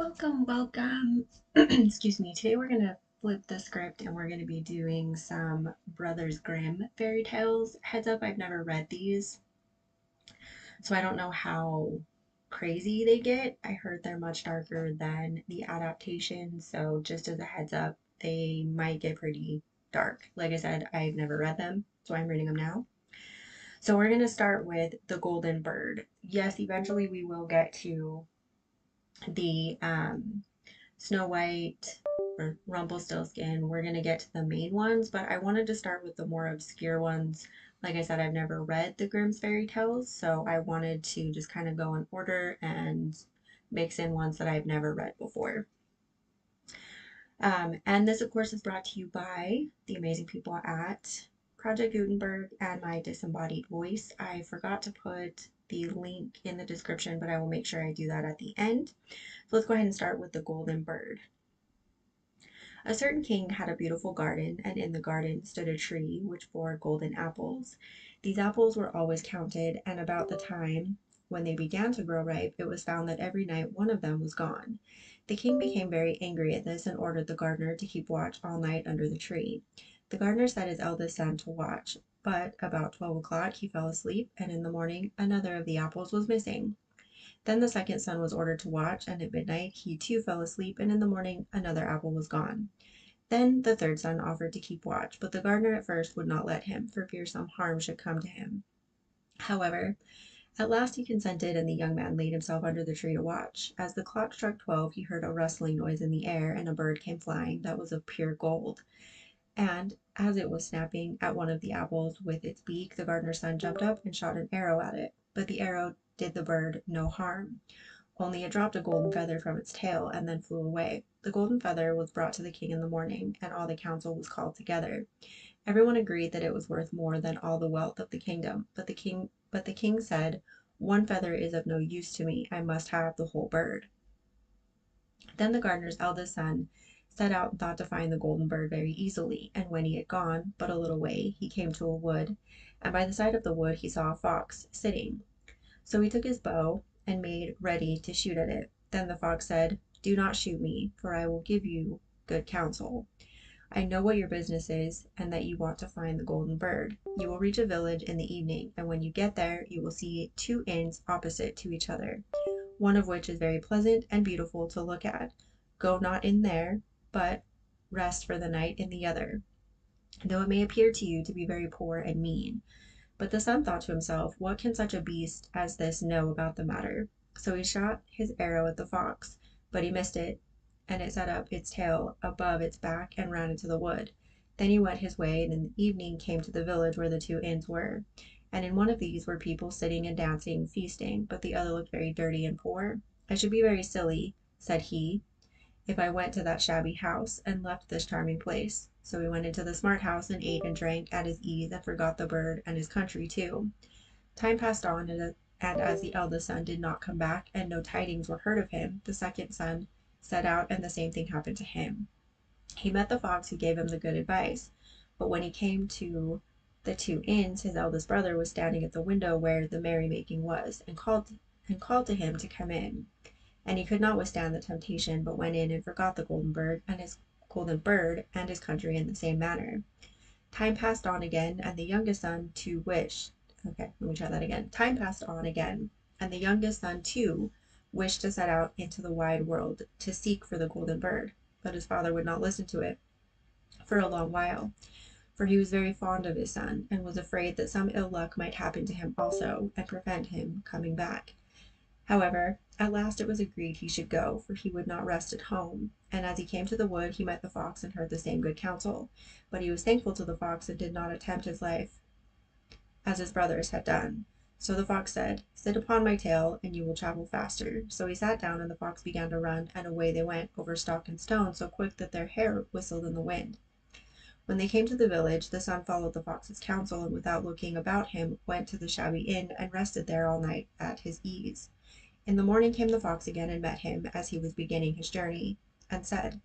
Welcome. Excuse me. Today we're going to flip the script and we're going to be doing some Brothers Grimm fairy tales. Heads up, I've never read these, so I don't know how crazy they get. I heard they're much darker than the adaptation, so just as a heads up, they might get pretty dark. Like I said, I've never read them, so I'm reading them now. So we're going to start with The Golden Bird. Yes, eventually we will get to the Snow White or Rumpelstiltskin. We're going to get to the main ones, but I wanted to start with the more obscure ones. Like I said, I've never read the Grimm's fairy tales, so I wanted to just kind of go in order and mix in ones that I've never read before. And this, of course, is brought to you by the amazing people at Project Gutenberg and my disembodied voice. I forgot to put the link in the description, but I will make sure I do that at the end. So let's go ahead and start with the Golden Bird. A certain king had a beautiful garden, and in the garden stood a tree which bore golden apples. These apples were always counted, and about the time when they began to grow ripe, it was found that every night one of them was gone. The king became very angry at this and ordered the gardener to keep watch all night under the tree. The gardener set his eldest son to watch, but about 12 o'clock he fell asleep, and in the morning another of the apples was missing. Then the second son was ordered to watch, and at midnight he too fell asleep, and in the morning another apple was gone. Then the third son offered to keep watch, but the gardener at first would not let him, for fear some harm should come to him. However, at last he consented, and the young man laid himself under the tree to watch. As the clock struck 12, he heard a rustling noise in the air, and a bird came flying that was of pure gold. And as it was snapping at one of the apples with its beak, the gardener's son jumped up and shot an arrow at it. But the arrow did the bird no harm, only it dropped a golden feather from its tail and then flew away. The golden feather was brought to the king in the morning, and all the council was called together. Everyone agreed that it was worth more than all the wealth of the kingdom, but the king said, "One feather is of no use to me. I must have the whole bird." Then the gardener's eldest son set out and thought to find the golden bird very easily, and when he had gone but a little way, he came to a wood, and by the side of the wood he saw a fox sitting. So he took his bow and made ready to shoot at it. Then the fox said, "Do not shoot me, for I will give you good counsel. I know what your business is, and that you want to find the golden bird. You will reach a village in the evening, and when you get there, you will see two inns opposite to each other, one of which is very pleasant and beautiful to look at. Go not in there, but rest for the night in the other, though it may appear to you to be very poor and mean." But the son thought to himself, "What can such a beast as this know about the matter?" So he shot his arrow at the fox, but he missed it, and it set up its tail above its back and ran into the wood. Then he went his way, and in the evening came to the village where the two inns were. And in one of these were people sitting and dancing, feasting, but the other looked very dirty and poor. "I should be very silly," said he, "if I went to that shabby house and left this charming place." So he went into the smart house and ate and drank at his ease and forgot the bird and his country too. Time passed on, and as the eldest son did not come back and no tidings were heard of him, the second son set out and the same thing happened to him. He met the fox who gave him the good advice, but when he came to the two inns, his eldest brother was standing at the window where the merrymaking was, and called to him to come in. And he could not withstand the temptation, but went in and forgot the golden bird and his country in the same manner. Time passed on again, and the youngest son too wished. Okay, let me try that again. Time passed on again, and the youngest son too wished to set out into the wide world to seek for the golden bird, but his father would not listen to it for a long while, for he was very fond of his son, and was afraid that some ill luck might happen to him also, and prevent him coming back. However, at last it was agreed he should go, for he would not rest at home. And as he came to the wood, he met the fox and heard the same good counsel. But he was thankful to the fox and did not attempt his life as his brothers had done. So the fox said, "Sit upon my tail, and you will travel faster." So he sat down, and the fox began to run, and away they went over stock and stone, so quick that their hair whistled in the wind. When they came to the village, the son followed the fox's counsel, and without looking about him went to the shabby inn and rested there all night at his ease. In the morning came the fox again and met him as he was beginning his journey, and said,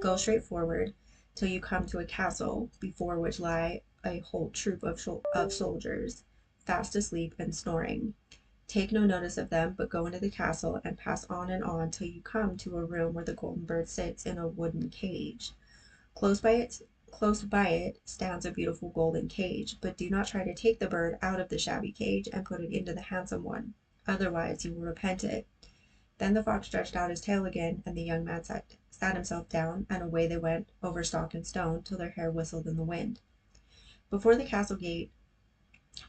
"Go straight forward till you come to a castle, before which lie a whole troop of soldiers, fast asleep and snoring. Take no notice of them, but go into the castle and pass on and on till you come to a room where the golden bird sits in a wooden cage. Close by it, close by it stands a beautiful golden cage, but do not try to take the bird out of the shabby cage and put it into the handsome one. Otherwise you will repent it. Then the fox stretched out his tail again, and the young man sat himself down, and away they went over stock and stone till their hair whistled in the wind. Before the castle gate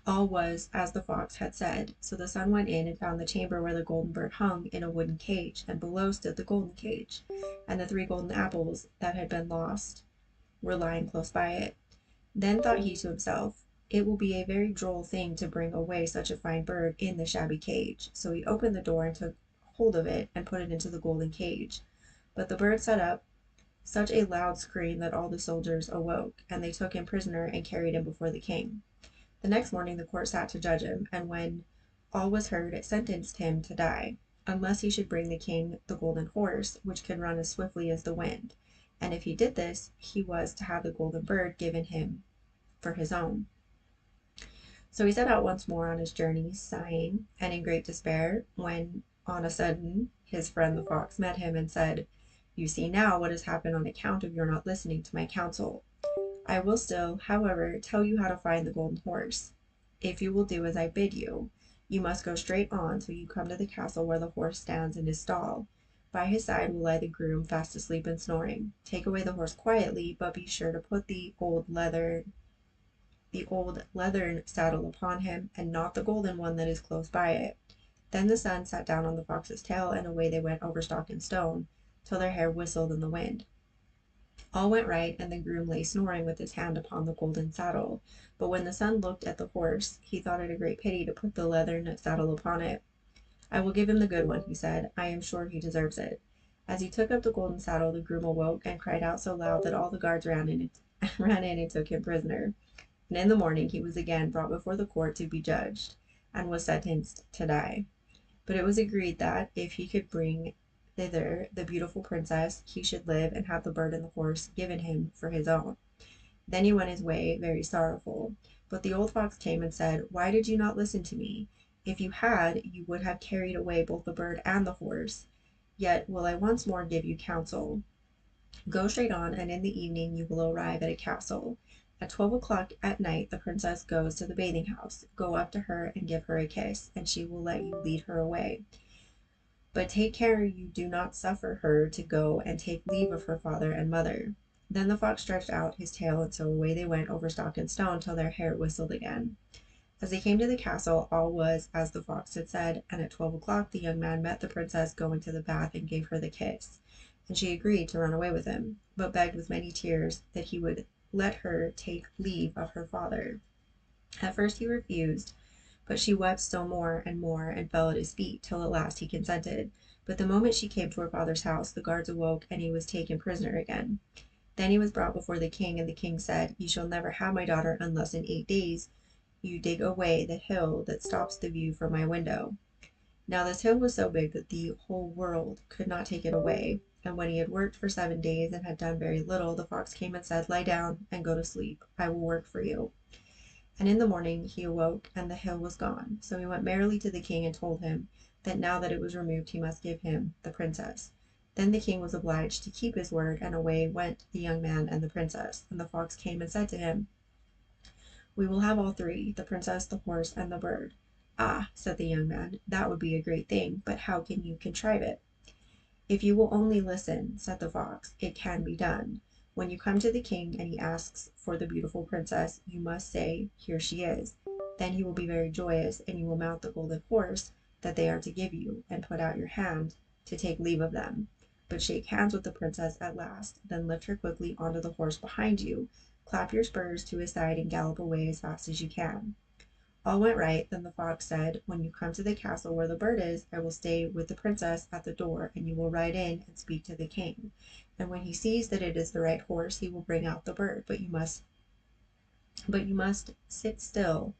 all was as the fox had said, so the son went in and found the chamber where the golden bird hung in a wooden cage, and below stood the golden cage, and the 3 golden apples that had been lost were lying close by it. Then thought he to himself, it will be a very droll thing to bring away such a fine bird in the shabby cage. So he opened the door and took hold of it and put it into the golden cage. But the bird set up such a loud scream that all the soldiers awoke, and they took him prisoner and carried him before the king. The next morning the court sat to judge him, and when all was heard it sentenced him to die, unless he should bring the king the golden horse, which could run as swiftly as the wind. And if he did this, he was to have the golden bird given him for his own. So he set out once more on his journey, sighing and in great despair, when on a sudden his friend the fox met him and said, "You see now what has happened on account of your not listening to my counsel. I will still, however, tell you how to find the golden horse. If you will do as I bid you, you must go straight on till you come to the castle where the horse stands in his stall. By his side will lie the groom fast asleep and snoring. Take away the horse quietly, but be sure to put the old leathern saddle upon him, and not the golden one that is close by it." Then the son sat down on the fox's tail, and away they went over stock and stone, till their hair whistled in the wind. All went right, and the groom lay snoring with his hand upon the golden saddle. But when the son looked at the horse, he thought it a great pity to put the leathern saddle upon it. "I will give him the good one," he said. "I am sure he deserves it." As he took up the golden saddle, the groom awoke and cried out so loud that all the guards ran in and took him prisoner. And in the morning he was again brought before the court to be judged, and was sentenced to die. But it was agreed that, if he could bring thither the beautiful princess, he should live and have the bird and the horse given him for his own. Then he went his way very sorrowful. But the old fox came and said, "Why did you not listen to me? If you had, you would have carried away both the bird and the horse. Yet will I once more give you counsel. Go straight on, and in the evening you will arrive at a castle. At 12 o'clock at night the princess goes to the bathing house. Go up to her and give her a kiss, and she will let you lead her away. But take care you do not suffer her to go and take leave of her father and mother." Then the fox stretched out his tail, and so away they went over stock and stone till their hair whistled again. As they came to the castle, all was as the fox had said, and at 12 o'clock the young man met the princess going to the bath and gave her the kiss. And she agreed to run away with him, but begged with many tears that he would let her take leave of her father. At first he refused, but she wept still more and fell at his feet, till at last he consented. But the moment she came to her father's house, the guards awoke, and he was taken prisoner again. Then he was brought before the king, and the king said, "You shall never have my daughter unless in 8 days you dig away the hill that stops the view from my window." Now this hill was so big that the whole world could not take it away. And when he had worked for 7 days and had done very little, the fox came and said, "Lie down and go to sleep. I will work for you." And in the morning he awoke, and the hill was gone. So he went merrily to the king and told him that now that it was removed he must give him the princess. Then the king was obliged to keep his word, and away went the young man and the princess. And the fox came and said to him, "We will have all 3, the princess, the horse, and the bird." "Ah," said the young man, "that would be a great thing, but how can you contrive it?" "If you will only listen," said the fox, "it can be done. When you come to the king and he asks for the beautiful princess, you must say, 'Here she is.' Then he will be very joyous, and you will mount the golden horse that they are to give you, and put out your hand to take leave of them. But shake hands with the princess at last, then lift her quickly onto the horse behind you, clap your spurs to his side, and gallop away as fast as you can." All went right. Then the fox said, "When you come to the castle where the bird is, I will stay with the princess at the door, and you will ride in and speak to the king. And when he sees that it is the right horse, he will bring out the bird, but you must sit still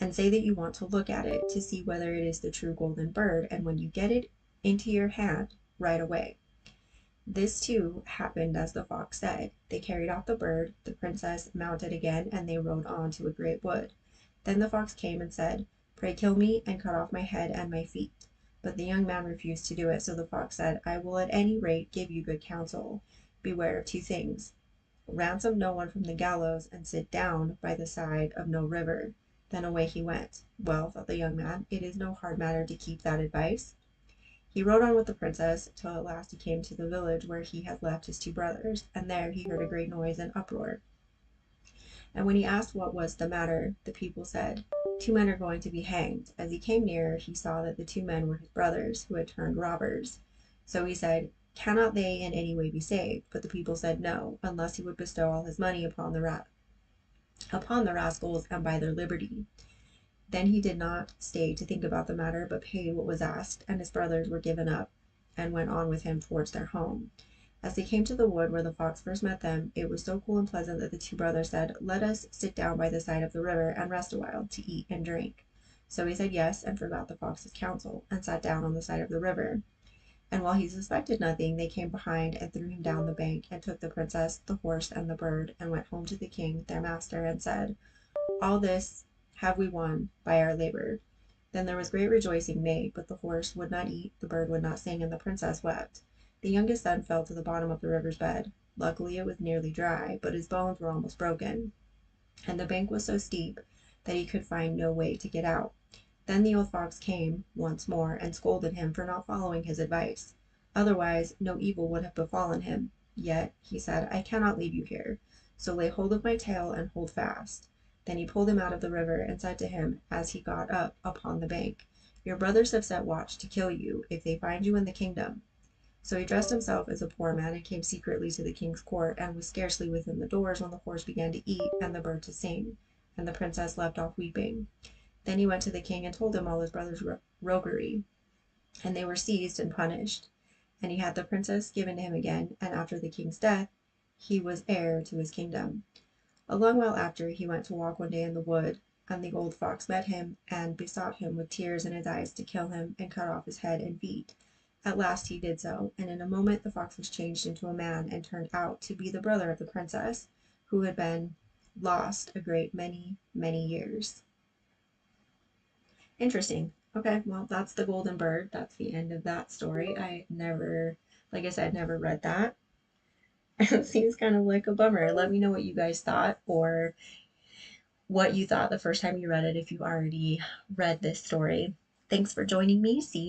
and say that you want to look at it to see whether it is the true golden bird, and when you get it into your hand, ride away." This too happened as the fox said. They carried off the bird, the princess mounted again, and they rode on to a great wood. Then the fox came and said, Pray kill me and cut off my head and my feet. But the young man refused to do it, so the fox said, I will at any rate give you good counsel. Beware of two things. Ransom no one from the gallows, and sit down by the side of no river. Then away he went. Well, thought the young man, it is no hard matter to keep that advice. He rode on with the princess till at last he came to the village where he had left his two brothers, and there he heard a great noise and uproar. And when he asked what was the matter, the people said, Two men are going to be hanged. As he came nearer, he saw that the two men were his brothers, who had turned robbers. So he said, Cannot they in any way be saved? But the people said no, unless he would bestow all his money upon the rascals and buy their liberty. Then he did not stay to think about the matter, but paid what was asked, and his brothers were given up, and went on with him towards their home. As they came to the wood where the fox first met them, it was so cool and pleasant that the two brothers said, Let us sit down by the side of the river and rest a while to eat and drink. So he said yes, and forgot the fox's counsel, and sat down on the side of the river. And while he suspected nothing, they came behind and threw him down the bank, and took the princess, the horse, and the bird, and went home to the king, their master, and said, All this have we won by our labor. Then there was great rejoicing made, but the horse would not eat, the bird would not sing, and the princess wept. The youngest son fell to the bottom of the river's bed. Luckily it was nearly dry, but his bones were almost broken, and the bank was so steep that he could find no way to get out. Then the old fox came once more and scolded him for not following his advice. Otherwise no evil would have befallen him. Yet, he said, I cannot leave you here, so lay hold of my tail and hold fast. Then he pulled him out of the river, and said to him, as he got up upon the bank, Your brothers have set watch to kill you, if they find you in the kingdom. So he dressed himself as a poor man, and came secretly to the king's court, and was scarcely within the doors when the horse began to eat, and the bird to sing, and the princess left off weeping. Then he went to the king and told him all his brother's roguery, and they were seized and punished. And he had the princess given to him again, and after the king's death he was heir to his kingdom. A long while after, he went to walk one day in the wood, and the old fox met him, and besought him with tears in his eyes to kill him and cut off his head and feet. At last he did so, and in a moment the fox was changed into a man, and turned out to be the brother of the princess, who had been lost a great many years. Interesting. Okay, well, that's the golden bird. That's the end of that story. I never, like I said, never read that. It seems kind of like a bummer. Let me know what you guys thought, or what you thought the first time you read it if you already read this story. Thanks for joining me. See you.